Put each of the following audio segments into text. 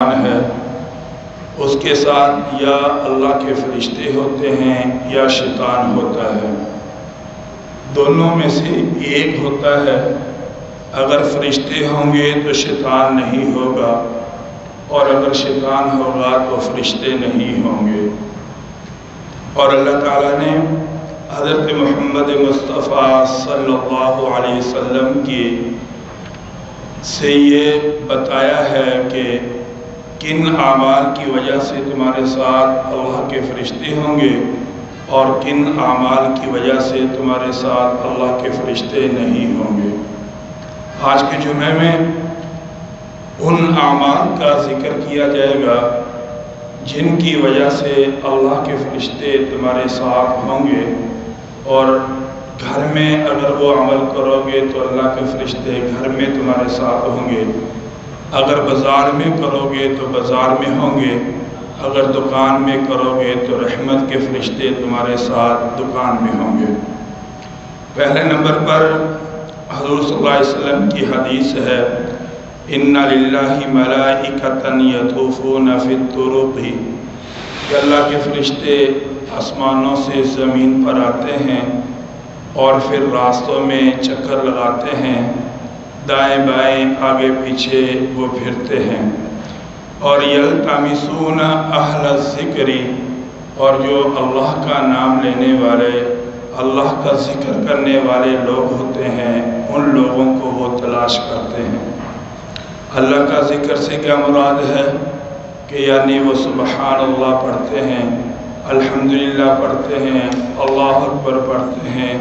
ہے اس کے ساتھ یا اللہ کے فرشتے ہوتے ہیں یا شیطان ہوتا ہے، دونوں میں سے ایک ہوتا ہے۔ اگر فرشتے ہوں گے تو شیطان نہیں ہوگا، اور اگر شیطان ہوگا تو فرشتے نہیں ہوں گے۔ اور اللہ تعالیٰ نے حضرت محمد مصطفیٰ صلی اللہ علیہ وسلم سے یہ بتایا ہے کہ کن اعمال کی وجہ سے تمہارے ساتھ اللہ کے فرشتے ہوں گے اور کن اعمال کی وجہ سے تمہارے ساتھ اللہ کے فرشتے نہیں ہوں گے۔ آج کے جمعے میں ان اعمال کا ذکر کیا جائے گا جن کی وجہ سے اللہ کے فرشتے تمہارے ساتھ ہوں گے، اور گھر میں اگر وہ عمل کرو گے تو اللہ کے فرشتے گھر میں تمہارے ساتھ ہوں گے، اگر بازار میں کرو گے تو بازار میں ہوں گے، اگر دکان میں کرو گے تو رحمت کے فرشتے تمہارے ساتھ دکان میں ہوں گے۔ پہلے نمبر پر حضور صلی اللہ علیہ وسلم کی حدیث ہے، اِنَّ لِلَّهِ مَلَائِكَةً يَطُوفُونَ فِي الطُّرُقِ، کہ اللہ کے فرشتے آسمانوں سے زمین پر آتے ہیں اور پھر راستوں میں چکر لگاتے ہیں، دائیں بائیں آگے پیچھے وہ پھرتے ہیں، اور یلتمسون اہل الذکر، اور جو اللہ کا نام لینے والے، اللہ کا ذکر کرنے والے لوگ ہوتے ہیں، ان لوگوں کو وہ تلاش کرتے ہیں۔ اللہ کا ذکر سے کیا مراد ہے کہ یعنی وہ سبحان اللہ پڑھتے ہیں، الحمدللہ پڑھتے ہیں، اللہ اکبر پڑھتے ہیں،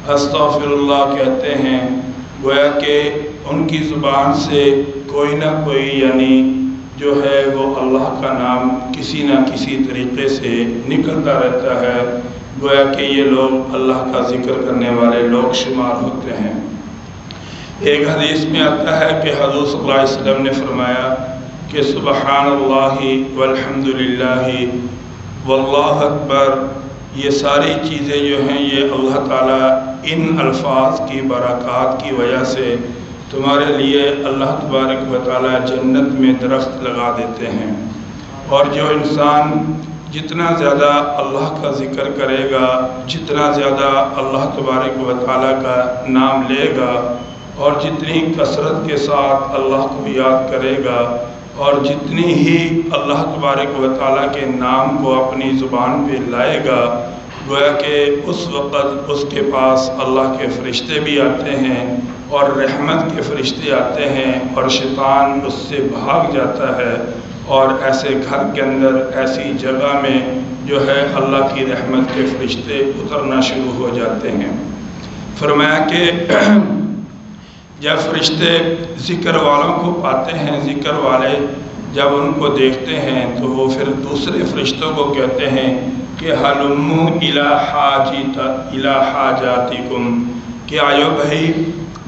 استغفر اللہ کہتے ہیں، گویا کہ ان کی زبان سے کوئی نہ کوئی یعنی جو ہے وہ اللہ کا نام کسی نہ کسی طریقے سے نکلتا رہتا ہے، گویا کہ یہ لوگ اللہ کا ذکر کرنے والے لوگ شمار ہوتے ہیں۔ ایک حدیث میں آتا ہے کہ حضور صلی اللہ علیہ وسلم نے فرمایا کہ سبحان اللہ والحمدللہ واللہ اکبر، یہ ساری چیزیں جو ہیں یہ اللہ تعالیٰ ان الفاظ کی برکات کی وجہ سے تمہارے لیے اللہ تبارک و تعالیٰ جنت میں درخت لگا دیتے ہیں۔ اور جو انسان جتنا زیادہ اللہ کا ذکر کرے گا، جتنا زیادہ اللہ تبارک و تعالیٰ کا نام لے گا، اور جتنی کثرت کے ساتھ اللہ کو یاد کرے گا، اور جتنی ہی اللہ تبارک و تعالیٰ کے نام کو اپنی زبان پہ لائے گا، گویا کہ اس وقت اس کے پاس اللہ کے فرشتے بھی آتے ہیں اور رحمت کے فرشتے آتے ہیں، اور شیطان اس سے بھاگ جاتا ہے، اور ایسے گھر کے اندر ایسی جگہ میں جو ہے اللہ کی رحمت کے فرشتے اترنا شروع ہو جاتے ہیں۔ فرمایا کہ جب فرشتے ذکر والوں کو پاتے ہیں، ذکر والے جب ان کو دیکھتے ہیں تو وہ پھر دوسرے فرشتوں کو کہتے ہیں کہ ہلموا الی حاجاتکم، کہ آیو بھائی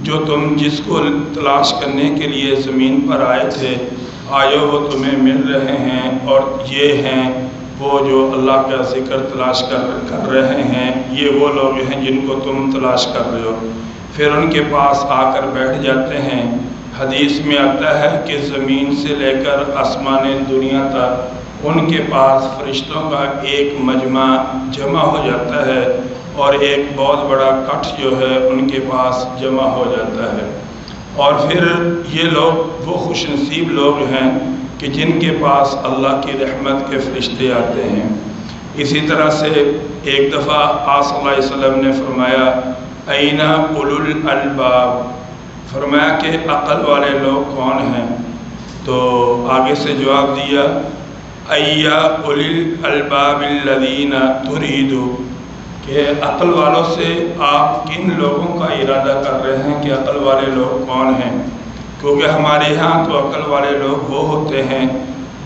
جو تم جس کو تلاش کرنے کے لیے زمین پر آئے تھے، آیو وہ تمہیں مل رہے ہیں، اور یہ ہیں وہ جو اللہ کا ذکر تلاش کر رہے ہیں، یہ وہ لوگ ہیں جن کو تم تلاش کر رہے ہو۔ پھر ان کے پاس آ کر بیٹھ جاتے ہیں۔ حدیث میں آتا ہے کہ زمین سے لے کر آسمان دنیا تک ان کے پاس فرشتوں کا ایک مجمع جمع ہو جاتا ہے، اور ایک بہت بڑا کٹھ جو ہے ان کے پاس جمع ہو جاتا ہے۔ اور پھر یہ لوگ وہ خوش نصیب لوگ ہیں کہ جن کے پاس اللہ کی رحمت کے فرشتے آتے ہیں۔ اسی طرح سے ایک دفعہ آپ صلی اللہ علیہ وسلم نے فرمایا اَیْنَ اُولُو الْأَلْبَابِ، فرمایا کہ عقل والے لوگ کون ہیں؟ تو آگے سے جواب دیا اَیَّ اُولِي الْأَلْبَابِ الَّذِينَ تُرِيدُ، کہ عقل والوں سے آپ کن لوگوں کا ارادہ کر رہے ہیں کہ عقل والے لوگ کون ہیں؟ کیونکہ ہمارے یہاں تو عقل والے لوگ وہ ہوتے ہیں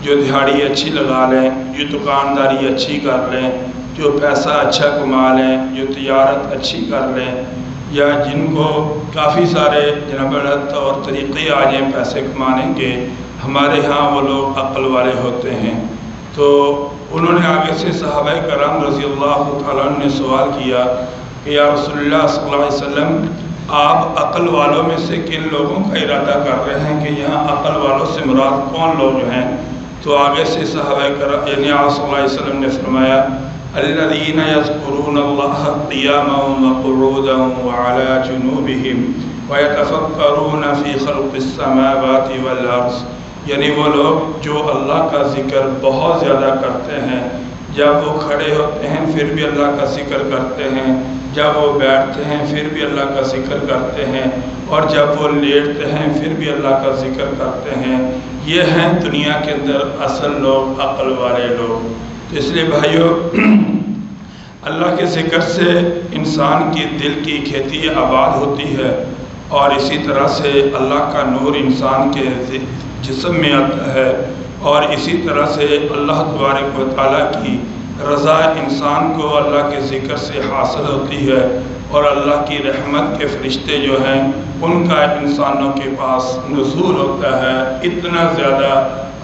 جو دہاڑی اچھی لگا لیں، جو دکانداری اچھی کر لیں، جو پیسہ اچھا کما لیں، جو تجارت اچھی کر لیں، یا جن کو کافی سارے جنبلت اور طریقے آ جائیں پیسے کمانے کے، ہمارے ہاں وہ لوگ عقل والے ہوتے ہیں۔ تو انہوں نے آگے سے صحابہ کرام رضی اللہ تعالیٰ عنہ نے سوال کیا کہ یا رسول اللہ صلی اللہ علیہ وسلم، آپ عقل والوں میں سے کن لوگوں کا ارادہ کر رہے ہیں کہ یہاں عقل والوں سے مراد کون لوگ ہیں؟ تو آگے سے صحابہ کرام یعنی آپ صلی اللہ علیہ وسلم نے فرمایا الذین یذکرون اللہ قیاما وقعودا وعلی جنوبہم ویتفکرون فی خلق السماوات والارض، یعنی وہ لوگ جو اللہ کا ذکر بہت زیادہ کرتے ہیں، جب وہ کھڑے ہوتے ہیں پھر بھی اللہ کا ذکر کرتے ہیں، جب وہ بیٹھتے ہیں پھر بھی اللہ کا ذکر کرتے ہیں، اور جب وہ لیٹتے ہیں پھر بھی اللہ کا ذکر کرتے ہیں، یہ ہیں دنیا کے اندر اصل لوگ، عقل والے لوگ۔ تو اس لیے بھائیو، اللہ کے ذکر سے انسان کی دل کی کھیتی آباد ہوتی ہے، اور اسی طرح سے اللہ کا نور انسان کے جسم میں آتا ہے، اور اسی طرح سے اللہ تبارک و تعالیٰ کی رضا انسان کو اللہ کے ذکر سے حاصل ہوتی ہے، اور اللہ کی رحمت کے فرشتے جو ہیں ان کا انسانوں کے پاس نزول ہوتا ہے۔ اتنا زیادہ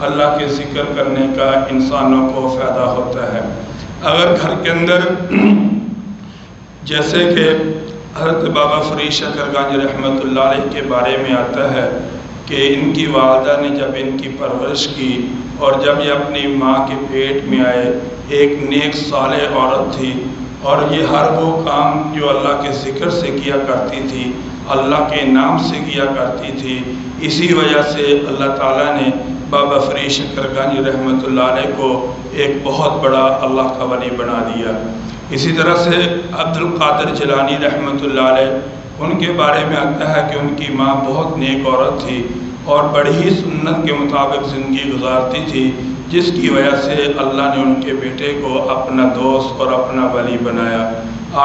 اللہ کے ذکر کرنے کا انسانوں کو فائدہ ہوتا ہے۔ اگر گھر کے اندر جیسے کہ حضرت بابا فرید شکر گنج رحمۃ اللہ علیہ کے بارے میں آتا ہے کہ ان کی والدہ نے جب ان کی پرورش کی، اور جب یہ اپنی ماں کے پیٹ میں آئے، ایک نیک صالح عورت تھی، اور یہ ہر وہ کام جو اللہ کے ذکر سے کیا کرتی تھی، اللہ کے نام سے کیا کرتی تھی، اسی وجہ سے اللہ تعالیٰ نے بابا فرید شکر گنج رحمۃ اللہ علیہ کو ایک بہت بڑا اللہ کا ولی بنا دیا۔ اسی طرح سے عبد القادر جیلانی رحمۃ اللہ علیہ، ان کے بارے میں آتا ہے کہ ان کی ماں بہت نیک عورت تھی اور بڑی ہی سنت کے مطابق زندگی گزارتی تھی، جس کی وجہ سے اللہ نے ان کے بیٹے کو اپنا دوست اور اپنا ولی بنایا۔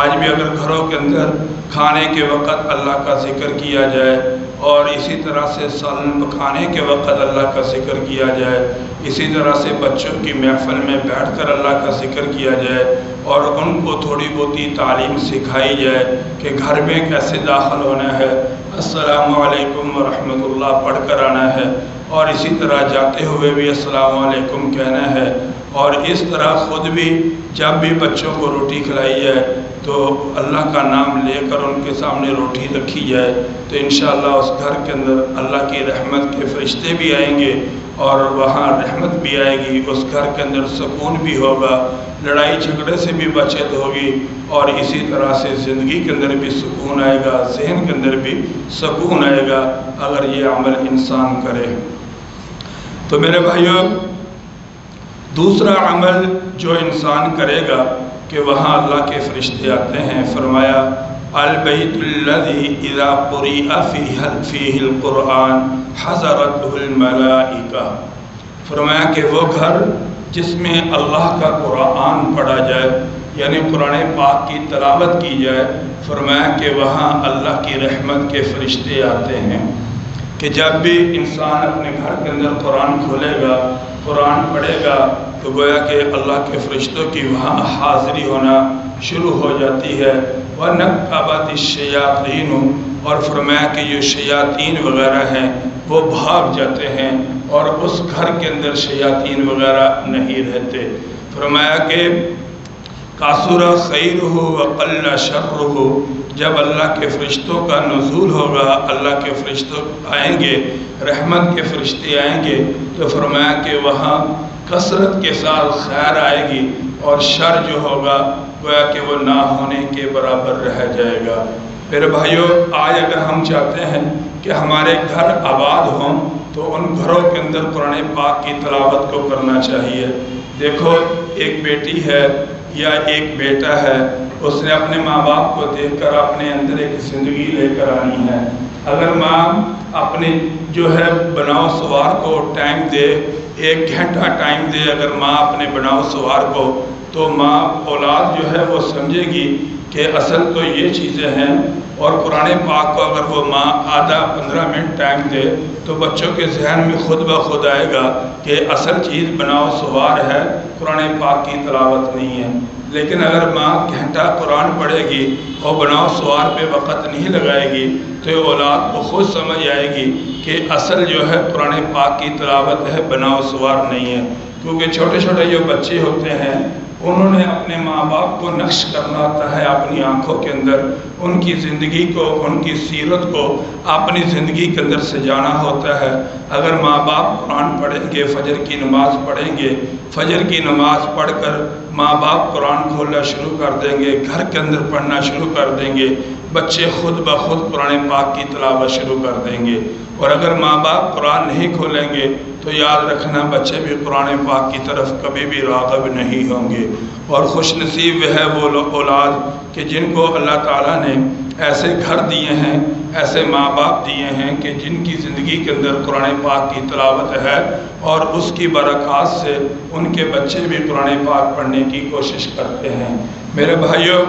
آج بھی اگر گھروں کے اندر کھانے کے وقت اللہ کا ذکر کیا جائے، اور اسی طرح سے سالن پکانے کے وقت اللہ کا ذکر کیا جائے، اسی طرح سے بچوں کی محفل میں بیٹھ کر اللہ کا ذکر کیا جائے، اور ان کو تھوڑی بہتی تعلیم سکھائی جائے کہ گھر میں کیسے داخل ہونا ہے، السلام علیکم ورحمۃ اللہ پڑھ کر آنا ہے، اور اسی طرح جاتے ہوئے بھی السلام علیکم کہنا ہے، اور اس طرح خود بھی جب بھی بچوں کو روٹی کھلائی جائے تو اللہ کا نام لے کر ان کے سامنے روٹی رکھی جائے، تو انشاءاللہ اس گھر کے اندر اللہ کی رحمت کے فرشتے بھی آئیں گے، اور وہاں رحمت بھی آئے گی، اس گھر کے اندر سکون بھی ہوگا، لڑائی جھگڑے سے بھی بچت ہوگی، اور اسی طرح سے زندگی کے اندر بھی سکون آئے گا، ذہن کے اندر بھی سکون آئے گا اگر یہ عمل انسان کرے۔ تو میرے بھائیوں، دوسرا عمل جو انسان کرے گا کہ وہاں اللہ کے فرشتے آتے ہیں، فرمایا البیت الذی اذا قرئ فیہ القرآن حضرتہ الملائکہ، فرمایا کہ وہ گھر جس میں اللہ کا قرآن پڑھا جائے، یعنی قرآن پاک کی تلاوت کی جائے، فرمایا کہ وہاں اللہ کی رحمت کے فرشتے آتے ہیں۔ کہ جب بھی انسان اپنے گھر کے اندر قرآن کھولے گا، قرآن پڑھے گا، تو گویا کہ اللہ کے فرشتوں کی وہاں حاضری ہونا شروع ہو جاتی ہے۔ وَنَقَّبَتِ الشَّيَاطِينُ، اور فرمایا کہ جو شیاطین وغیرہ ہیں وہ بھاگ جاتے ہیں، اور اس گھر کے اندر شیاطین وغیرہ نہیں رہتے۔ فرمایا کہ کَثُرَ خَيْرُهُ وَقَلَّ شَرُّهُ، جب اللہ کے فرشتوں کا نزول ہوگا، اللہ کے فرشتوں آئیں گے، رحمت کے فرشتے آئیں گے، تو فرمایا کہ وہاں کثرت کے ساتھ خیر آئے گی، اور شر جو ہوگا گویا کہ وہ نہ ہونے کے برابر رہ جائے گا۔ میرے بھائیوں، آج اگر ہم چاہتے ہیں کہ ہمارے گھر آباد ہوں تو ان گھروں کے اندر قرآن پاک کی تلاوت کو کرنا چاہیے۔ دیکھو، ایک بیٹی ہے یا ایک بیٹا ہے، اس نے اپنے ماں باپ کو دیکھ کر اپنے اندر ایک زندگی لے کر آنی ہے۔ اگر ماں اپنے جو ہے بناؤ سوار کو ٹائم دے، 1 گھنٹہ ٹائم دے اگر ماں اپنے بناؤ سوار کو، تو ماں اولاد جو ہے وہ سمجھے گی کہ اصل تو یہ چیزیں ہیں، اور قرآن پاک کو اگر وہ ماں آدھا 15 منٹ ٹائم دے تو بچوں کے ذہن میں خود بخود آئے گا کہ اصل چیز بناؤ سوار ہے، قرآن پاک کی تلاوت نہیں ہے۔ لیکن اگر ماں گھنٹہ قرآن پڑھے گی اور بناؤ سوار پہ وقت نہیں لگائے گی تو اولاد کو خود سمجھ آئے گی کہ اصل جو ہے قرآن پاک کی تلاوت ہے، بناؤ سوار نہیں ہے۔ کیونکہ چھوٹے چھوٹے جو بچے ہوتے ہیں انہوں نے اپنے ماں باپ کو نقش کرنا ہوتا ہے اپنی آنکھوں کے اندر، ان کی زندگی کو، ان کی سیرت کو اپنی زندگی کے اندر سے جانا ہوتا ہے۔ اگر ماں باپ قرآن پڑھیں گے، فجر کی نماز پڑھیں گے، فجر کی نماز پڑھ کر ماں باپ قرآن کھولنا شروع کر دیں گے، گھر کے اندر پڑھنا شروع کر دیں گے، بچے خود بخود قرآن پاک کی تلاوت شروع کر دیں گے۔ اور اگر ماں باپ قرآن نہیں کھولیں گے تو یاد رکھنا بچے بھی قرآن پاک کی طرف کبھی بھی راغب نہیں ہوں گے۔ اور خوش نصیب ہے وہ اولاد کہ جن کو اللہ تعالیٰ نے ایسے گھر دیے ہیں، ایسے ماں باپ دیے ہیں کہ جن کی زندگی کے اندر قرآن پاک کی تلاوت ہے، اور اس کی برکات سے ان کے بچے بھی قرآن پاک پڑھنے کی کوشش کرتے ہیں۔ میرے بھائیوں،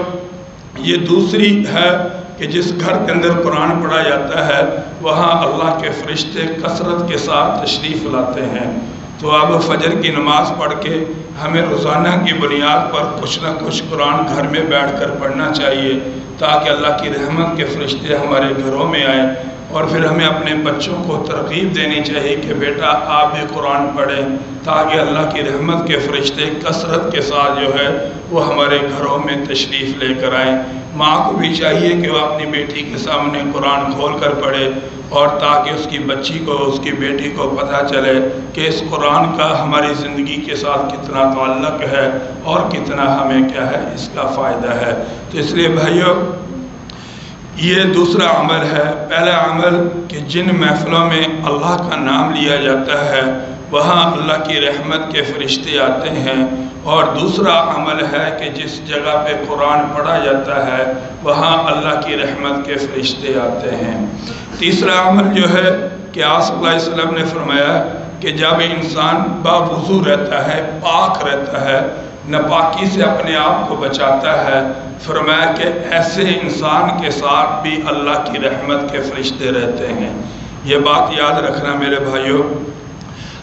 یہ دوسری ہے کہ جس گھر کے اندر قرآن پڑھا جاتا ہے وہاں اللہ کے فرشتے کثرت کے ساتھ تشریف لاتے ہیں۔ تو اب فجر کی نماز پڑھ کے ہمیں روزانہ کی بنیاد پر کچھ نہ کچھ قرآن گھر میں بیٹھ کر پڑھنا چاہیے، تاکہ اللہ کی رحمت کے فرشتے ہمارے گھروں میں آئیں۔ اور پھر ہمیں اپنے بچوں کو ترغیب دینی چاہیے کہ بیٹا آپ بھی قرآن پڑھیں، تاکہ اللہ کی رحمت کے فرشتے کثرت کے ساتھ جو ہے وہ ہمارے گھروں میں تشریف لے کر آئیں۔ ماں کو بھی چاہیے کہ وہ اپنی بیٹی کے سامنے قرآن کھول کر پڑھے، اور تاکہ اس کی بچی کو، اس کی بیٹی کو پتہ چلے کہ اس قرآن کا ہماری زندگی کے ساتھ کتنا تعلق ہے اور کتنا ہمیں کیا ہے اس کا فائدہ ہے۔ تو اس لیے بھائیوں، یہ دوسرا عمل ہے۔ پہلا عمل کہ جن محفلوں میں اللہ کا نام لیا جاتا ہے وہاں اللہ کی رحمت کے فرشتے آتے ہیں، اور دوسرا عمل ہے کہ جس جگہ پہ قرآن پڑھا جاتا ہے وہاں اللہ کی رحمت کے فرشتے آتے ہیں۔ تیسرا عمل جو ہے کہ آپ صلی اللہ علیہ وسلم نے فرمایا کہ جب انسان باوضو رہتا ہے، پاک رہتا ہے، ناپاکی سے اپنے آپ کو بچاتا ہے، فرمایا کہ ایسے انسان کے ساتھ بھی اللہ کی رحمت کے فرشتے رہتے ہیں۔ یہ بات یاد رکھنا میرے بھائیوں۔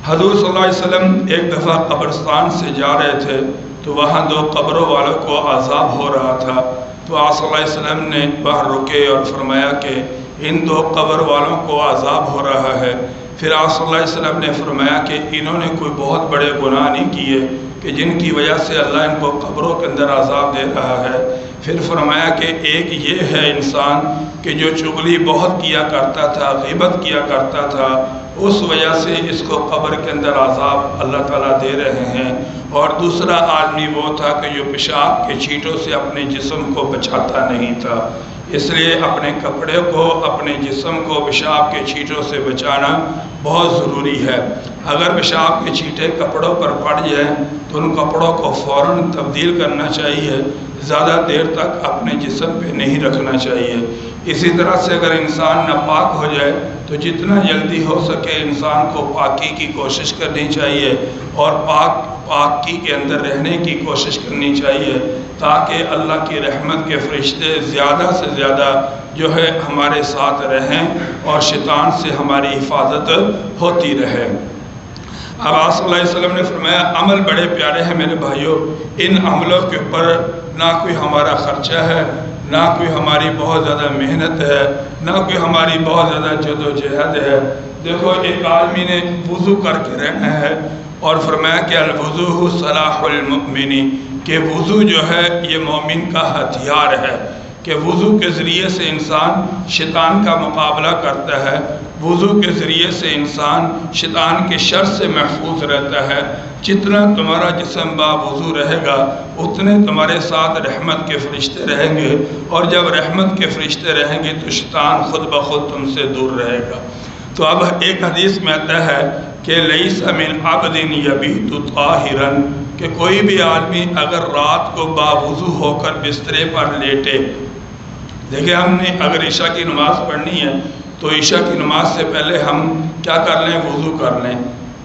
حضور صلی اللہ علیہ وسلم ایک دفعہ قبرستان سے جا رہے تھے تو وہاں دو قبروں والوں کو عذاب ہو رہا تھا، تو آپ صلی اللہ علیہ وسلم نے باہر رکے اور فرمایا کہ ان دو قبر والوں کو عذاب ہو رہا ہے۔ پھر آپ صلی اللہ علیہ وسلم نے فرمایا کہ انہوں نے کوئی بہت بڑے گناہ نہیں کیے کہ جن کی وجہ سے اللہ ان کو قبروں کے اندر عذاب دے رہا ہے۔ پھر فرمایا کہ ایک یہ ہے انسان کہ جو چغلی بہت کیا کرتا تھا، غیبت کیا کرتا تھا، اس وجہ سے اس کو قبر کے اندر عذاب اللہ تعالیٰ دے رہے ہیں۔ اور دوسرا آدمی وہ تھا کہ جو پیشاب کے چھینٹوں سے اپنے جسم کو بچاتا نہیں تھا۔ اس لیے اپنے کپڑے کو، اپنے جسم کو پیشاب کے چھینٹوں سے بچانا بہت ضروری ہے۔ اگر پیشاب کے چھینٹے کپڑوں پر پڑ جائیں تو ان کپڑوں کو فوراً تبدیل کرنا چاہیے، زیادہ دیر تک اپنے جسم پہ نہیں رکھنا چاہیے۔ اسی طرح سے اگر انسان ناپاک ہو جائے تو جتنا جلدی ہو سکے انسان کو پاکی کی کوشش کرنی چاہیے، اور پاکی کے اندر رہنے کی کوشش کرنی چاہیے، تاکہ اللہ کی رحمت کے فرشتے زیادہ سے زیادہ جو ہے ہمارے ساتھ رہیں اور شیطان سے ہماری حفاظت ہوتی رہے۔ اب آپ صلی اللہ علیہ وسلم نے فرمایا عمل بڑے پیارے ہیں میرے بھائیوں، ان عملوں کے اوپر نہ کوئی ہمارا خرچہ ہے، نہ کوئی ہماری بہت زیادہ محنت ہے، نہ کوئی ہماری بہت زیادہ جدوجہد ہے۔ دیکھو ایک آدمی نے وضو کر کے رہنا ہے، اور فرمایا کہ الوضو صلاح المؤمن، کہ وضو جو ہے یہ مومن کا ہتھیار ہے، کہ وضو کے ذریعے سے انسان شیطان کا مقابلہ کرتا ہے، وضو کے ذریعے سے انسان شیطان کے شر سے محفوظ رہتا ہے۔ جتنا تمہارا جسم با وضو رہے گا اتنے تمہارے ساتھ رحمت کے فرشتے رہیں گے، اور جب رحمت کے فرشتے رہیں گے تو شیطان خود بخود تم سے دور رہے گا۔ تو اب ایک حدیث میں آتا ہے کہ لیس من عبد یبیت طاہرا، کہ کوئی بھی آدمی اگر رات کو باوضو ہو کر بسترے پر لیٹے، دیکھیں ہم نے اگر عشاء کی نماز پڑھنی ہے تو عشاء کی نماز سے پہلے ہم کیا کر لیں؟ وضو کر لیں،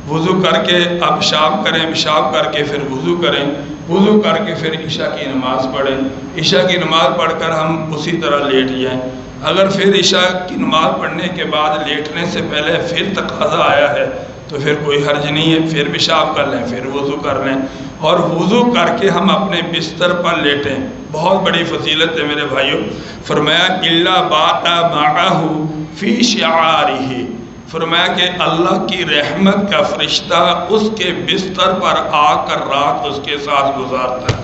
وضو کر کے اب پیشاب کریں، پیشاب کر کے پھر وضو کریں، وضو کر کے پھر عشاء کی نماز پڑھیں، عشاء کی نماز پڑھ کر ہم اسی طرح لیٹ جائیں۔ اگر پھر عشاء کی نماز پڑھنے کے بعد لیٹنے سے پہلے پھر تقاضا آیا ہے تو پھر کوئی حرج نہیں ہے، پھر پیشاب کر لیں، پھر وضو کر لیں، اور وضو کر کے ہم اپنے بستر پر لیٹیں۔ بہت بڑی فضیلت ہے میرے بھائیوں۔ فرمایا الا بات معہ فی شعارہ، فرمایا کہ اللہ کی رحمت کا فرشتہ اس کے بستر پر آ کر رات اس کے ساتھ گزارتا ہے۔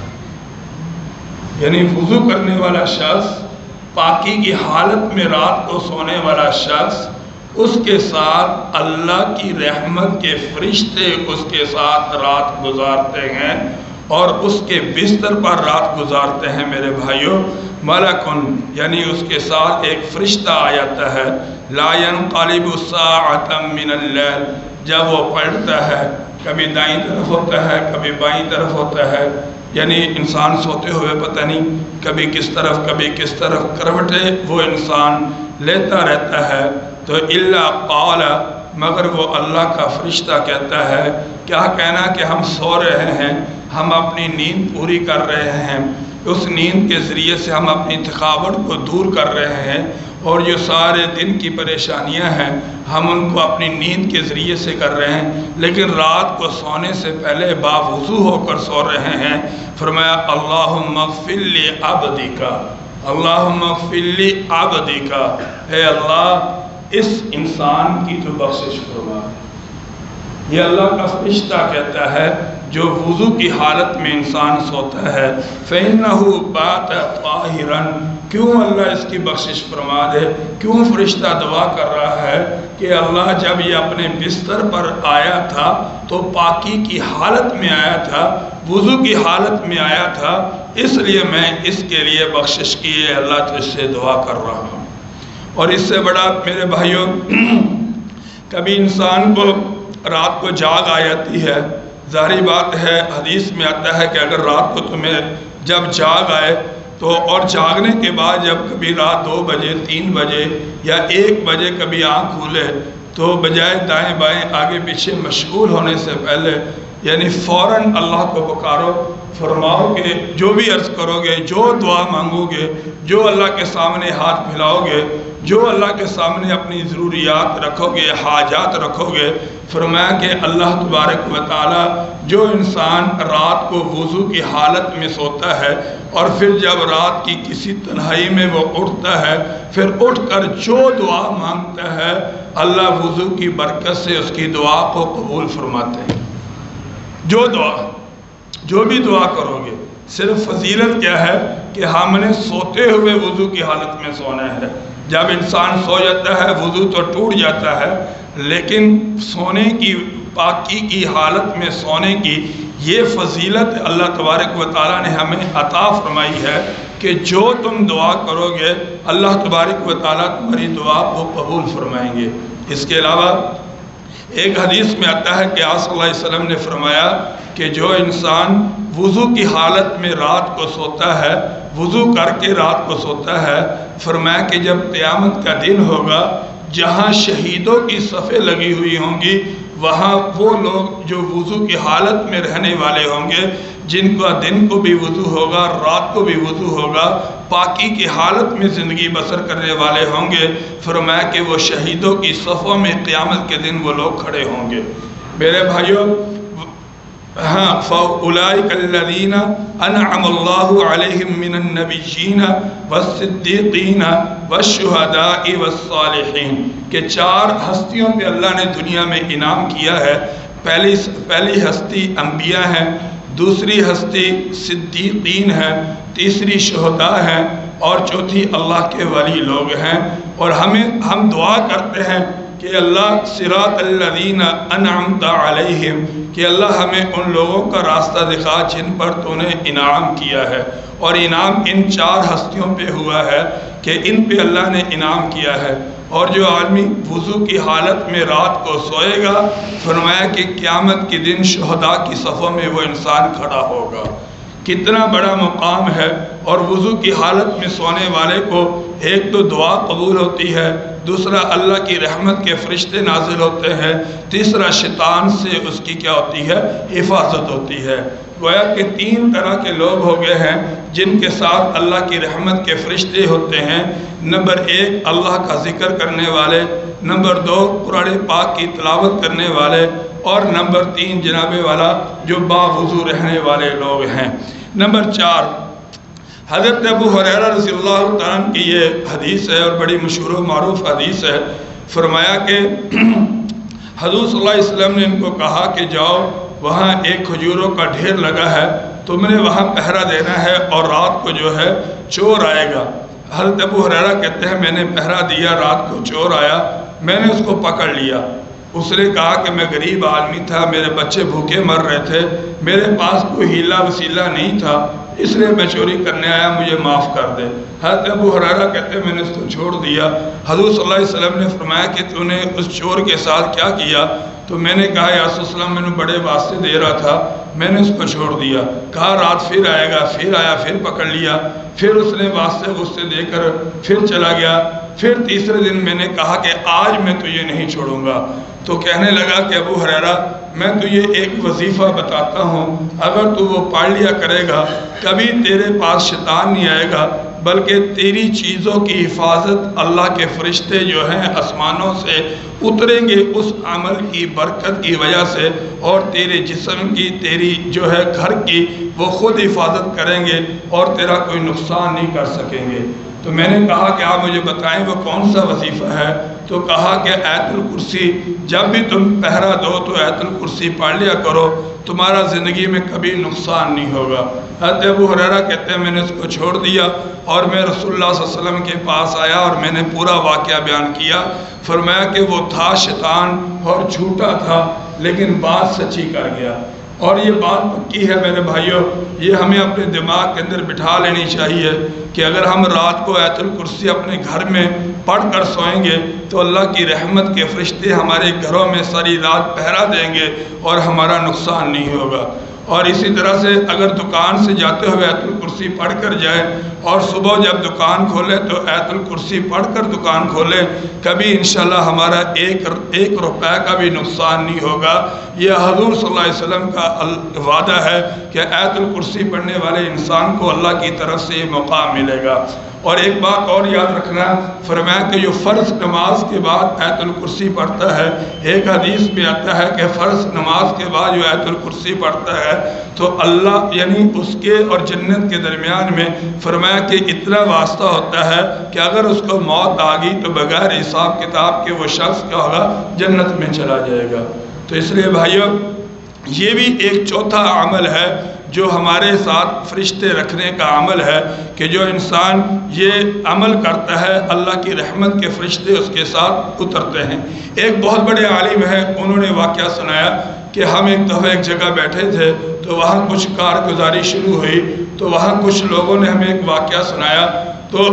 یعنی وضو کرنے والا شخص پاکی کی حالت میں رات کو سونے والا شخص، اس کے ساتھ اللہ کی رحمت کے فرشتے اس کے ساتھ رات گزارتے ہیں اور اس کے بستر پر رات گزارتے ہیں میرے بھائیوں۔ ملکن یعنی اس کے ساتھ ایک فرشتہ آ جاتا ہے، لا ينقلب ساعة من اللیل، جب وہ پلٹتا ہے کبھی دائیں طرف ہوتا ہے کبھی بائیں طرف ہوتا ہے، یعنی انسان سوتے ہوئے پتہ نہیں کبھی کس طرف کروٹیں وہ انسان لیتا رہتا ہے، تو الا قال، مگر وہ اللہ کا فرشتہ کہتا ہے، کیا کہنا کہ ہم سو رہے ہیں، ہم اپنی نیند پوری کر رہے ہیں، اس نیند کے ذریعے سے ہم اپنی تھکاوٹ کو دور کر رہے ہیں، اور جو سارے دن کی پریشانیاں ہیں ہم ان کو اپنی نیند کے ذریعے سے کر رہے ہیں، لیکن رات کو سونے سے پہلے باوضو ہو کر سو رہے ہیں۔ فرمایا اللہم اغفر لی عبدک، اللہم اغفر لی عبدک، اے اللہ اس انسان کی تو بخشش فرما۔ یہ اللہ کا فرشتہ کہتا ہے جو وضو کی حالت میں انسان سوتا ہے، فَإِنَّهُ بَاتَ طَاهِرًا، کیوں اللہ اس کی بخشش فرما دے؟ کیوں فرشتہ دعا کر رہا ہے کہ اللہ جب یہ اپنے بستر پر آیا تھا تو پاکی کی حالت میں آیا تھا، وضو کی حالت میں آیا تھا، اس لیے میں اس کے لیے بخشش کیے اللہ تجھ سے دعا کر رہا ہوں۔ اور اس سے بڑا میرے بھائیوں، کبھی انسان کو رات کو جاگ آ جاتی ہے، ظاہری بات ہے حدیث میں آتا ہے کہ اگر رات کو تمہیں جب جاگ آئے تو، اور جاگنے کے بعد جب کبھی رات 2 بجے 3 بجے یا 1 بجے کبھی آنکھ کھولے تو بجائے دائیں بائیں آگے پیچھے مشغول ہونے سے پہلے یعنی فوراً اللہ کو پکارو، فرماؤ کہ جو بھی عرض کرو گے، جو دعا مانگو گے، جو اللہ کے سامنے ہاتھ پھیلاؤ گے، جو اللہ کے سامنے اپنی ضروریات رکھو گے، حاجات رکھو گے، فرمایا کہ اللہ تبارک و تعالی جو انسان رات کو وضو کی حالت میں سوتا ہے اور پھر جب رات کی کسی تنہائی میں وہ اٹھتا ہے، پھر اٹھ کر جو دعا مانگتا ہے اللہ وضو کی برکت سے اس کی دعا کو قبول فرماتے ہیں۔ جو بھی دعا کرو گے، صرف فضیلت کیا ہے کہ ہم نے سوتے ہوئے وضو کی حالت میں سونا ہے۔ جب انسان سو جاتا ہے وضو تو ٹوٹ جاتا ہے، لیکن سونے کی پاکی کی حالت میں سونے کی یہ فضیلت اللہ تبارک و تعالیٰ نے ہمیں عطا فرمائی ہے کہ جو تم دعا کرو گے اللہ تبارک و تعالیٰ تمہاری دعا کو قبول فرمائیں گے۔ اس کے علاوہ ایک حدیث میں آتا ہے کہ آپ صلی اللہ علیہ وسلم نے فرمایا کہ جو انسان وضو کی حالت میں رات کو سوتا ہے، وضو کر کے رات کو سوتا ہے، فرمایا کہ جب قیامت کا دن ہوگا، جہاں شہیدوں کی صفیں لگی ہوئی ہوں گی، وہاں وہ لوگ جو وضو کی حالت میں رہنے والے ہوں گے، جن کا دن کو بھی وضو ہوگا، رات کو بھی وضو ہوگا، پاکی کی حالت میں زندگی بسر کرنے والے ہوں گے، فرمایا کہ وہ شہیدوں کی صفوں میں قیامت کے دن وہ لوگ کھڑے ہوں گے۔ میرے بھائیوں، فَأُولَئِكَ الَّذِينَ أَنْعَمَ اللَّهُ عَلَيْهِمْ مِنَ النَّبِيِّينَ وَالصِّدِّيقِينَ وَالشُّهَدَاءِ وَالصَّالِحِينَ کہ 4 ہستیوں پہ اللہ نے دنیا میں انعام کیا ہے۔ پہلی ہستی انبیاء ہیں، دوسری ہستی صدیقین ہیں، تیسری شہداء ہیں، اور چوتھی اللہ کے ولی لوگ ہیں۔ اور ہم دعا کرتے ہیں کہ اللہ صراط الذین انعمت علیہم، کہ اللہ ہمیں ان لوگوں کا راستہ دکھا جن پر تو نے انعام کیا ہے، اور انعام ان 4 ہستیوں پہ ہوا ہے کہ ان پہ اللہ نے انعام کیا ہے۔ اور جو آدمی وضو کی حالت میں رات کو سوئے گا، فرمایا کہ قیامت کے دن شہداء کی صفوں میں وہ انسان کھڑا ہوگا۔ کتنا بڑا مقام ہے۔ اور وضو کی حالت میں سونے والے کو ایک تو دعا قبول ہوتی ہے، دوسرا اللہ کی رحمت کے فرشتے نازل ہوتے ہیں، تیسرا شیطان سے اس کی کیا ہوتی ہے؟ حفاظت ہوتی ہے۔ گویا کہ 3 طرح کے لوگ ہو گئے ہیں جن کے ساتھ اللہ کی رحمت کے فرشتے ہوتے ہیں۔ نمبر 1 اللہ کا ذکر کرنے والے، نمبر 2 قرآن پاک کی تلاوت کرنے والے، اور نمبر 3 جناب والا جو باوضو رہنے والے لوگ ہیں۔ نمبر 4 حضرت ابو ہریرہ رضی اللہ تعالیٰ عنہ کی یہ حدیث ہے اور بڑی مشہور و معروف حدیث ہے۔ فرمایا کہ حضور صلی اللہ علیہ وسلم نے ان کو کہا کہ جاؤ، وہاں ایک کھجوروں کا ڈھیر لگا ہے، تم نے وہاں پہرا دینا ہے، اور رات کو جو ہے چور آئے گا، حضرت ابو ہریرہ کہتے ہیں میں نے پہرا دیا، رات کو چور آیا، میں نے اس کو پکڑ لیا۔ اس نے کہا کہ میں غریب آدمی تھا، میرے بچے بھوکے مر رہے تھے، میرے پاس کوئی ہیلا وسیلہ نہیں تھا، اس لیے میں چوری کرنے آیا، مجھے معاف کر دے۔ حضرت ابو ہریرہ کہتے ہیں میں نے اس کو چھوڑ دیا۔ حضور صلی اللہ علیہ وسلم نے فرمایا کہ تو نے اس چور کے ساتھ کیا کیا؟ تو میں نے کہا یا رسول اللہ وسلم، میں نے بڑے واسطے دے رہا تھا، میں نے اس کو چھوڑ دیا۔ کہا رات پھر آئے گا، پھر آیا، پھر پکڑ لیا، پھر اس نے واسطے غصے دے کر پھر چلا گیا۔ پھر تیسرے دن میں نے کہا کہ آج میں تجھے نہیں چھوڑوں گا۔ تو کہنے لگا کہ ابو ہریرہ میں تجھے ایک وظیفہ بتاتا ہوں، اگر تو وہ پڑھ لیا کرے گا کبھی تیرے پاس شیطان نہیں آئے گا، بلکہ تیری چیزوں کی حفاظت اللہ کے فرشتے جو ہیں آسمانوں سے اتریں گے اس عمل کی برکت کی وجہ سے، اور تیرے جسم کی، تیری جو ہے گھر کی، وہ خود حفاظت کریں گے اور تیرا کوئی نقصان نہیں کر سکیں گے۔ تو میں نے کہا کہ آپ مجھے بتائیں وہ کون سا وظیفہ ہے؟ تو کہا کہ آیت الکرسی، جب بھی تم پہرا دو تو آیت الکرسی پڑھ لیا کرو، تمہارا زندگی میں کبھی نقصان نہیں ہوگا۔ حضرت ابو ہریرہ کہتے ہیں میں نے اس کو چھوڑ دیا اور میں رسول اللہ صلی اللہ علیہ وسلم کے پاس آیا اور میں نے پورا واقعہ بیان کیا۔ فرمایا کہ وہ تھا شیطان اور جھوٹا تھا، لیکن بات سچی کر گیا۔ اور یہ بات پکی ہے میرے بھائیوں، یہ ہمیں اپنے دماغ کے اندر بٹھا لینی چاہیے کہ اگر ہم رات کو آیت الکرسی اپنے گھر میں پڑھ کر سوئیں گے تو اللہ کی رحمت کے فرشتے ہمارے گھروں میں ساری رات پہرا دیں گے اور ہمارا نقصان نہیں ہوگا۔ اور اسی طرح سے اگر دکان سے جاتے ہوئے آیت الکرسی پڑھ کر جائیں اور صبح جب دکان کھولے تو آیت الکرسی پڑھ کر دکان کھولیں، کبھی انشاءاللہ ہمارا ایک روپے کا بھی نقصان نہیں ہوگا۔ یہ حضور صلی اللہ علیہ وسلم کا وعدہ ہے کہ آیت الکرسی پڑھنے والے انسان کو اللہ کی طرف سے یہ مقام ملے گا۔ اور ایک بات اور یاد رکھنا، فرمایا کہ جو فرض نماز کے بعد آیت الکرسی پڑھتا ہے، ایک حدیث میں آتا ہے کہ فرض نماز کے بعد جو آیت الکرسی پڑھتا ہے تو اللہ یعنی اس کے اور جنت کے درمیان میں فرمایا کہ اتنا واسطہ ہوتا ہے کہ اگر اس کو موت آ گئی تو بغیر حساب کتاب کے وہ شخص کیا ہوگا؟ جنت میں چلا جائے گا۔ تو اس لیے بھائیوں یہ بھی ایک چوتھا عمل ہے جو ہمارے ساتھ فرشتے رکھنے کا عمل ہے کہ جو انسان یہ عمل کرتا ہے اللہ کی رحمت کے فرشتے اس کے ساتھ اترتے ہیں۔ ایک بہت بڑے عالم ہیں، انہوں نے واقعہ سنایا کہ ہم ایک دفعہ ایک جگہ بیٹھے تھے تو وہاں کچھ کارگزاری شروع ہوئی، تو وہاں کچھ لوگوں نے ہمیں ایک واقعہ سنایا، تو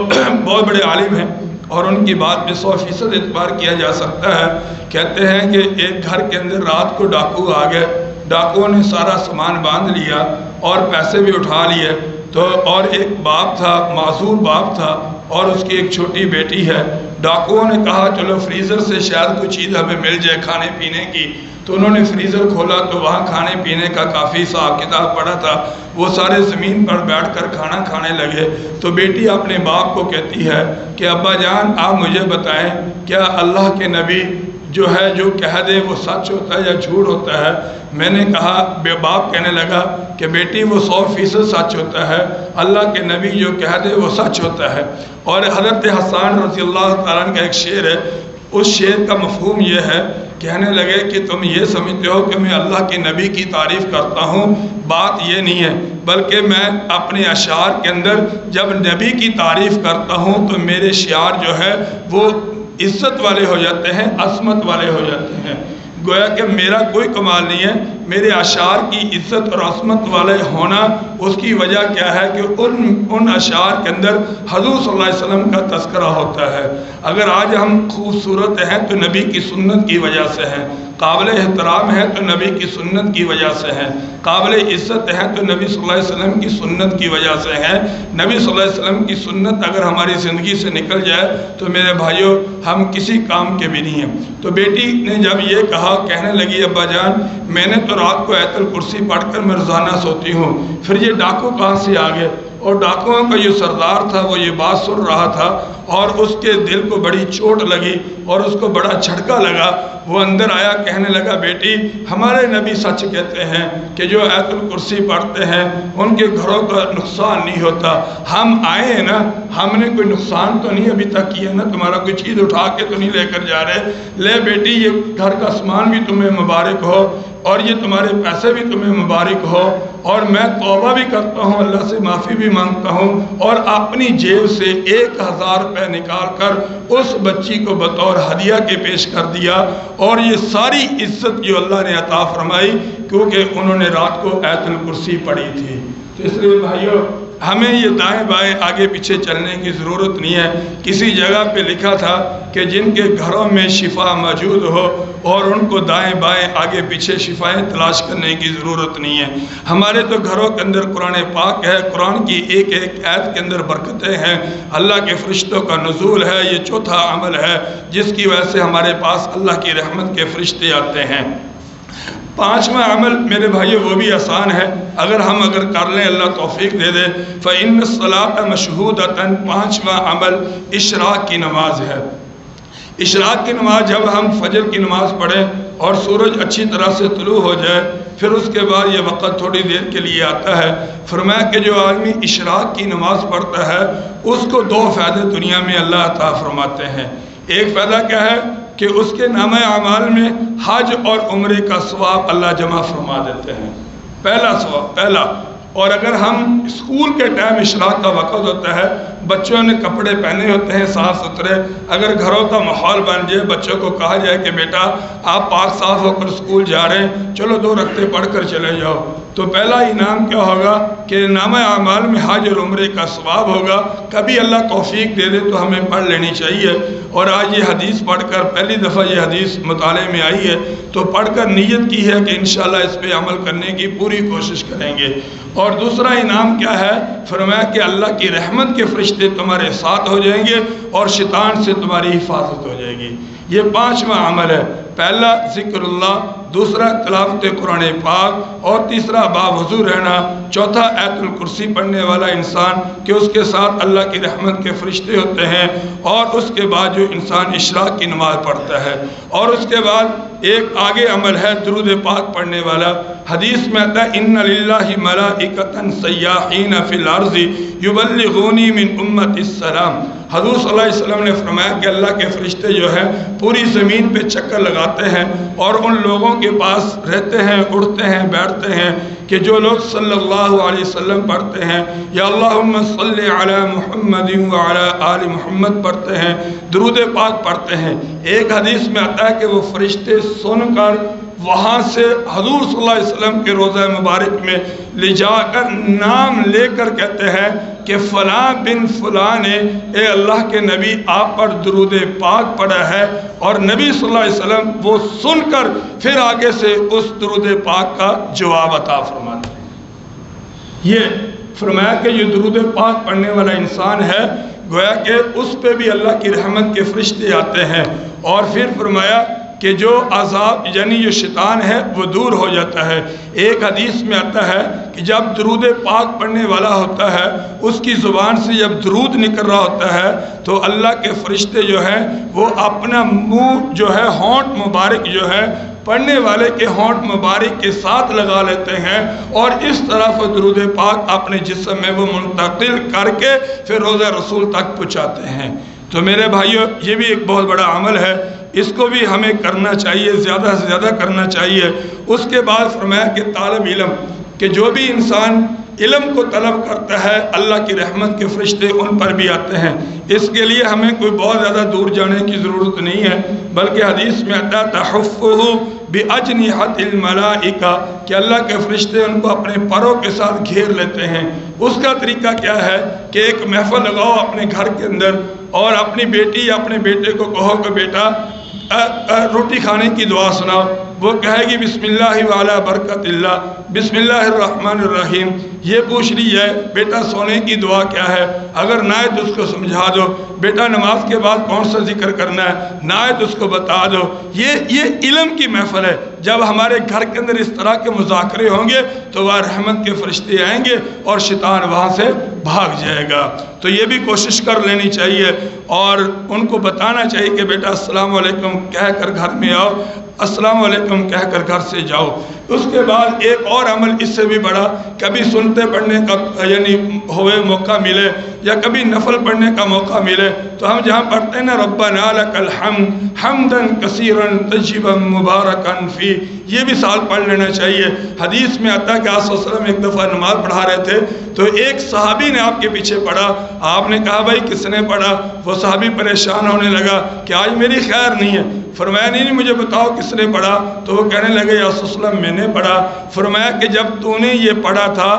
بہت بڑے عالم ہیں اور ان کی بات میں 100% اعتبار کیا جا سکتا ہے۔ کہتے ہیں کہ ایک گھر کے اندر رات کو ڈاکو آ گئے، ڈاکوؤں نے سارا سامان باندھ لیا اور پیسے بھی اٹھا لیے، تو اور ایک باپ تھا، معذور باپ تھا، اور اس کی ایک چھوٹی بیٹی ہے۔ ڈاکوؤں نے کہا چلو فریزر سے شاید کوئی چیز ہمیں مل جائے کھانے پینے کی، تو انہوں نے فریزر کھولا تو وہاں کھانے پینے کا کافی حساب کتاب پڑا تھا۔ وہ سارے زمین پر بیٹھ کر کھانا کھانے لگے، تو بیٹی اپنے باپ کو کہتی ہے کہ ابا جان آپ مجھے بتائیں کیا اللہ کے نبی جو ہے جو کہہ دے وہ سچ ہوتا ہے یا جھوٹ ہوتا ہے؟ میں نے کہا، باپ کہنے لگا کہ بیٹی وہ 100% سچ ہوتا ہے، اللہ کے نبی جو کہہ دے وہ سچ ہوتا ہے۔ اور حضرت حسان رضی اللہ تعالیٰ عنہ کا ایک شعر ہے، اس شعر کا مفہوم یہ ہے، کہنے لگے کہ تم یہ سمجھتے ہو کہ میں اللہ کے نبی کی تعریف کرتا ہوں، بات یہ نہیں ہے، بلکہ میں اپنے اشعار کے اندر جب نبی کی تعریف کرتا ہوں تو میرے شعار جو ہے وہ عزت والے ہو جاتے ہیں، عظمت والے ہو جاتے ہیں۔ گویا کہ میرا کوئی کمال نہیں ہے، میرے اشعار کی عزت اور عظمت والے ہونا اس کی وجہ کیا ہے کہ ان اشعار کے اندر حضور صلی اللہ علیہ وسلم کا تذکرہ ہوتا ہے۔ اگر آج ہم خوبصورت ہیں تو نبی کی سنت کی وجہ سے ہیں، قابل احترام ہے تو نبی کی سنت کی وجہ سے ہیں، قابل عزت ہے تو نبی صلی اللہ علیہ وسلم کی سنت کی وجہ سے ہیں۔ نبی صلی اللہ علیہ وسلم کی سنت اگر ہماری زندگی سے نکل جائے تو میرے بھائیوں ہم کسی کام کے بھی نہیں ہیں۔ تو بیٹی نے جب یہ کہا، کہنے لگی ابا جان میں نے تو رات کو آیت الکرسی پڑھ کر میں روزانہ سوتی ہوں، پھر یہ ڈاکو کہاں سے آ گئے؟ اور ڈاکوؤں کا جو سردار تھا وہ یہ بات سن رہا تھا اور اس کے دل کو بڑی چوٹ لگی اور اس کو بڑا جھٹکا لگا۔ وہ اندر آیا، کہنے لگا بیٹی ہمارے نبی سچ کہتے ہیں کہ جو آیت الکرسی پڑھتے ہیں ان کے گھروں کا نقصان نہیں ہوتا۔ ہم آئے ہیں نا، ہم نے کوئی نقصان تو نہیں ابھی تک کیا نا، تمہارا کوئی چیز اٹھا کے تو نہیں لے کر جا رہے، لے بیٹی یہ گھر کا سامان بھی تمہیں مبارک ہو اور یہ تمہارے پیسے بھی تمہیں مبارک ہو، اور میں توبہ بھی کرتا ہوں، اللہ سے معافی بھی مانگتا ہوں، اور اپنی جیب سے 1000 روپے نکال کر اس بچی کو بطور ہدیہ کے پیش کر دیا۔ اور یہ ساری عزت جو اللہ نے عطا فرمائی کیونکہ انہوں نے رات کو آیت الکرسی پڑھی تھی۔ تو اس لیے بھائیو ہمیں یہ دائیں بائیں آگے پیچھے چلنے کی ضرورت نہیں ہے۔ کسی جگہ پہ لکھا تھا کہ جن کے گھروں میں شفا موجود ہو اور ان کو دائیں بائیں آگے پیچھے شفائیں تلاش کرنے کی ضرورت نہیں ہے۔ ہمارے تو گھروں کے اندر قرآن پاک ہے، قرآن کی ایک ایک آیت کے اندر برکتیں ہیں، اللہ کے فرشتوں کا نزول ہے۔ یہ چوتھا عمل ہے جس کی وجہ سے ہمارے پاس اللہ کی رحمت کے فرشتے آتے ہیں۔ پانچواں عمل میرے بھائیو وہ بھی آسان ہے، اگر کر لیں، اللہ توفیق دے دے۔ فَإِنَّ الصَّلَاةَ مَشْهُودَةً پانچواں عمل اشراق کی نماز ہے۔ اشراق کی نماز جب ہم فجر کی نماز پڑھیں اور سورج اچھی طرح سے طلوع ہو جائے، پھر اس کے بعد یہ وقت تھوڑی دیر کے لیے آتا ہے۔ فرمایا کہ جو آدمی اشراق کی نماز پڑھتا ہے اس کو 2 فائدے دنیا میں اللہ عطا فرماتے ہیں۔ ایک فائدہ کیا ہے کہ اس کے نامہ اعمال میں حج اور عمرے کا ثواب اللہ جمع فرما دیتے ہیں، پہلا۔ اور اگر ہم اسکول کے ٹائم اشراق کا وقت ہوتا ہے، بچوں نے کپڑے پہنے ہوتے ہیں صاف ستھرے، اگر گھروں کا ماحول بن جائے، بچوں کو کہا جائے کہ بیٹا آپ پاک صاف ہو کر اسکول جا رہے ہیں، چلو 2 رکعتیں پڑھ کر چلے جاؤ، تو پہلا انعام کیا ہوگا کہ نامہ اعمال میں حج اور عمرے کا ثواب ہوگا۔ کبھی اللہ توفیق دے دے تو ہمیں پڑھ لینی چاہیے۔ اور آج یہ حدیث پڑھ کر پہلی دفعہ یہ حدیث مطالعے میں آئی ہے تو پڑھ کر نیت کی ہے کہ انشاءاللہ اس پہ عمل کرنے کی پوری کوشش کریں گے۔ اور دوسرا انعام کیا ہے؟ فرمایا کہ اللہ کی رحمت کے فرشتے تمہارے ساتھ ہو جائیں گے اور شیطان سے تمہاری حفاظت ہو جائے گی۔ یہ پانچواں عمل ہے۔ پہلا ذکر اللہ، دوسرا تلاوت قرآن پاک، اور تیسرا باوضو رہنا، چوتھا آیت الکرسی پڑھنے والا انسان کہ اس کے ساتھ اللہ کی رحمت کے فرشتے ہوتے ہیں، اور اس کے بعد جو انسان اشراق کی نماز پڑھتا ہے، اور اس کے بعد ایک آگے عمل ہے درود پاک پڑھنے والا۔ حدیث میں آتا ہے ان للہ ملائکۃ سیاحین فی الارض یبلغونی من امت السلام۔ حضور صلی اللہ علیہ وسلم نے فرمایا کہ اللہ کے فرشتے جو ہیں پوری زمین پہ چکر لگاتے ہیں اور ان لوگوں کے پاس رہتے ہیں، اڑتے ہیں، بیٹھتے ہیں کہ جو لوگ صلی اللہ علیہ وسلم پڑھتے ہیں یا اللہم صلی علی محمد وعلی آل محمد پڑھتے ہیں، درود پاک پڑھتے ہیں۔ ایک حدیث میں آتا ہے کہ وہ فرشتے سن کر وہاں سے حضور صلی اللہ علیہ وسلم کے روضہ مبارک میں لے جا کر نام لے کر کہتے ہیں کہ فلاں بن فلاں نے اے اللہ کے نبی آپ پر درود پاک پڑھا ہے، اور نبی صلی اللہ علیہ وسلم وہ سن کر پھر آگے سے اس درود پاک کا جواب عطا فرماتے ہیں۔ یہ فرمایا کہ یہ درود پاک پڑھنے والا انسان ہے گویا کہ اس پہ بھی اللہ کی رحمت کے فرشتے آتے ہیں، اور پھر فرمایا کہ جو عذاب یعنی جو شیطان ہے وہ دور ہو جاتا ہے۔ ایک حدیث میں آتا ہے کہ جب درود پاک پڑھنے والا ہوتا ہے اس کی زبان سے جب درود نکل رہا ہوتا ہے تو اللہ کے فرشتے جو ہیں وہ اپنا منہ جو ہے ہونٹ مبارک جو ہے پڑھنے والے کے ہونٹ مبارک کے ساتھ لگا لیتے ہیں، اور اس طرح وہ درود پاک اپنے جسم میں وہ منتقل کر کے پھر روضہ رسول تک پہنچاتے ہیں۔ تو میرے بھائیو یہ بھی ایک بہت بڑا عمل ہے، اس کو بھی ہمیں کرنا چاہیے، زیادہ سے زیادہ کرنا چاہیے۔ اس کے بعد فرمایا کہ طالب علم کہ جو بھی انسان علم کو طلب کرتا ہے اللہ کی رحمت کے فرشتے ان پر بھی آتے ہیں۔ اس کے لیے ہمیں کوئی بہت زیادہ دور جانے کی ضرورت نہیں ہے، بلکہ حدیث میں آتا ہے تحفہ بأجنحۃ الملائکہ کہ اللہ کے فرشتے ان کو اپنے پروں کے ساتھ گھیر لیتے ہیں۔ اس کا طریقہ کیا ہے کہ ایک محفل لگاؤ اپنے گھر کے اندر اور اپنی بیٹی یا اپنے بیٹے کو کہو کہ بیٹا روٹی کھانے کی دعا سناؤ، وہ کہے گی بسم اللہ وعلی برکت اللہ، بسم اللہ الرحمن الرحیم۔ یہ پوچھ رہی ہے بیٹا سونے کی دعا کیا ہے، اگر نہ آئے تو اس کو سمجھا دو۔ بیٹا نماز کے بعد کون سا ذکر کرنا ہے، نہ آئے تو اس کو بتا دو۔ یہ علم کی محفل ہے۔ جب ہمارے گھر کے اندر اس طرح کے مذاکرے ہوں گے تو وہ رحمت کے فرشتے آئیں گے اور شیطان وہاں سے بھاگ جائے گا۔ تو یہ بھی کوشش کر لینی چاہیے اور ان کو بتانا چاہیے کہ بیٹا السلام علیکم کہہ کر گھر میں آؤ، السلام علیکم کہہ کر گھر سے جاؤ۔ اس کے بعد ایک اور عمل اس سے بھی بڑا، کبھی سنتے پڑھنے کا یعنی ہوئے موقع ملے یا کبھی نفل پڑھنے کا موقع ملے تو ہم جہاں پڑھتے ہیں نا ربنا لک الحمد حمدا کثیرا طیبا مبارکا فی، یہ بھی سال پڑھ لینا چاہیے۔ حدیث میں آتا ہے کہ آپ صلی اللہ علیہ وسلم ایک دفعہ نماز پڑھا رہے تھے تو ایک صحابی نے آپ کے پیچھے پڑھا، آپ نے کہا بھائی کس نے پڑھا؟ وہ صحابی پریشان ہونے لگا کہ آج میری خیر نہیں ہے۔ فرمایا نہیں مجھے بتاؤ کس نے پڑھا؟ تو وہ کہنے لگے یا رسول اللہ میں نے پڑھا۔ فرمایا کہ جب تو نے یہ پڑھا تھا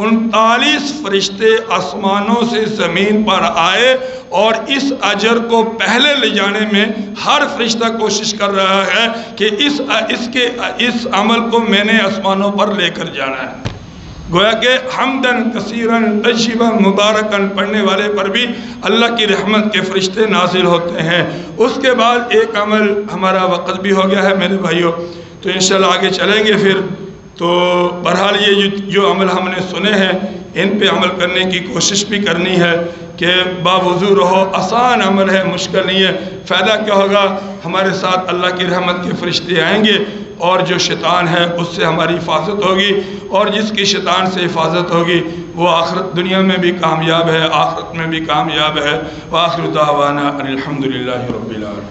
39 فرشتے آسمانوں سے زمین پر آئے اور اس اجر کو پہلے لے جانے میں ہر فرشتہ کوشش کر رہا ہے کہ اس عمل کو میں نے آسمانوں پر لے کر جانا ہے۔ گویا کہ حمدن کثیرن طیبا مبارکن پڑھنے والے پر بھی اللہ کی رحمت کے فرشتے نازل ہوتے ہیں۔ اس کے بعد ایک عمل، ہمارا وقت بھی ہو گیا ہے میرے بھائیوں، تو انشاءاللہ آگے چلیں گے پھر۔ تو بہرحال یہ جو عمل ہم نے سنے ہیں ان پہ عمل کرنے کی کوشش بھی کرنی ہے کہ باوضو رہو، آسان عمل ہے، مشکل نہیں ہے۔ فائدہ کیا ہوگا؟ ہمارے ساتھ اللہ کی رحمت کے فرشتے آئیں گے اور جو شیطان ہے اس سے ہماری حفاظت ہوگی، اور جس کی شیطان سے حفاظت ہوگی وہ آخرت دنیا میں بھی کامیاب ہے، آخرت میں بھی کامیاب ہے۔ وآخر دعوانا ان الحمدللہ رب العالمین۔